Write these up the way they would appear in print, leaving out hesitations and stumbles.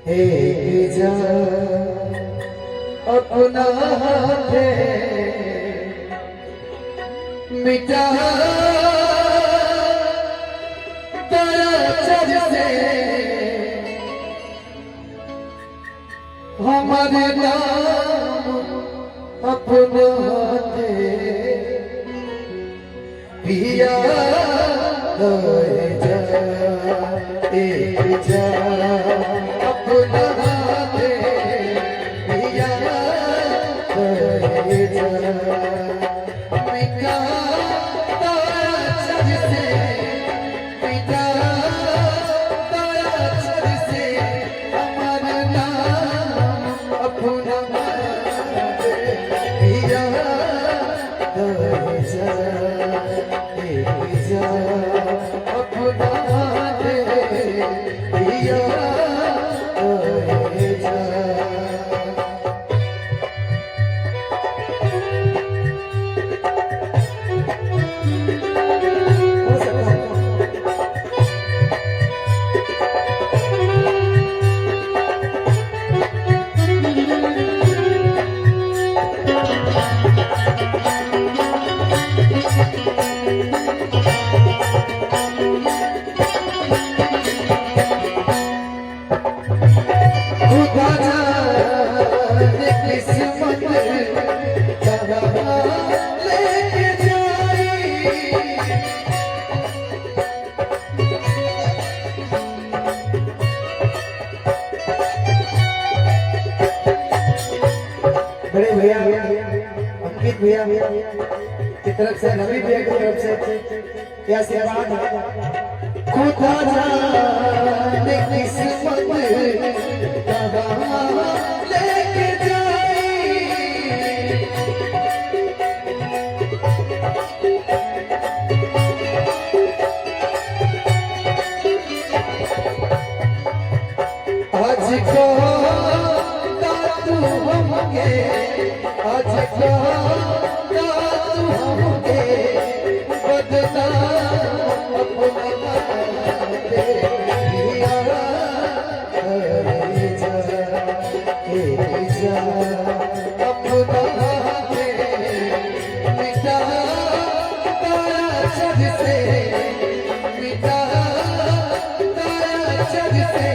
एक जा अपना है मिटा दरचर से हमारे नाम अपना है पिया जा एक जा अपना है पिया जा मिटा दरचर से मिटा दरचर से हमारा नाम अपना पिया जा एक जा अपना पिया जा किस्मत जहाँ लेके जाई बड़े भैया अंकित भैया की तरफ से नवी भैया की तरफ से क्या आशीर्वाद है खुदा जाने किस्मत जहाँ लेके आज को तू हमके आज को तू हमके बदनाम अपना दे पिया जा अपना दे मिटा दरचर से मिटा दरचर से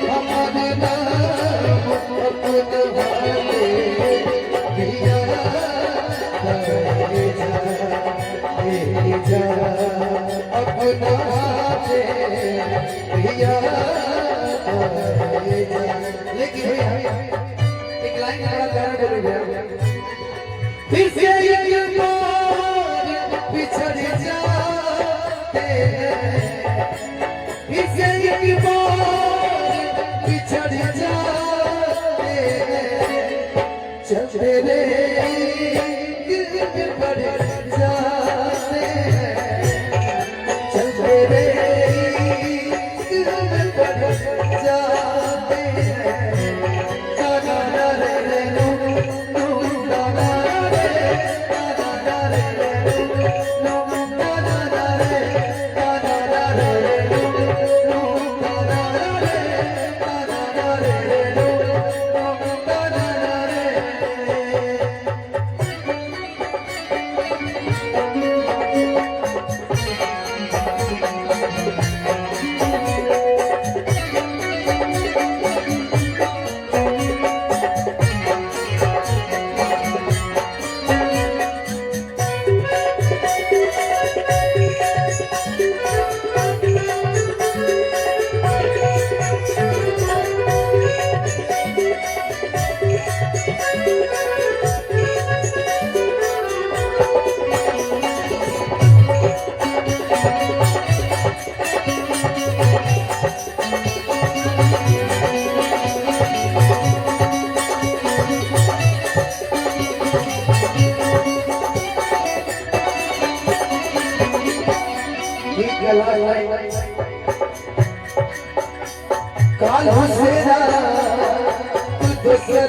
हमारे नाम अपना पिया जा अपना पिया लेकिन एक लाइन बड़ा प्यारा बोले भैया फिर से एक बार बिछड़ जाते हैं फिर से एक बार बिछड़ जाते हैं चलते रे दिल में बढ़ जाते हैं चलते रे दिल में बढ़ जाते हैं ना ना रे रे नो ना ना रे ना ना रे रे नो ना ना रे ना ना रे नो ना ना रे ना ना रे नो ना ना रे काल हुसेरा तुझ से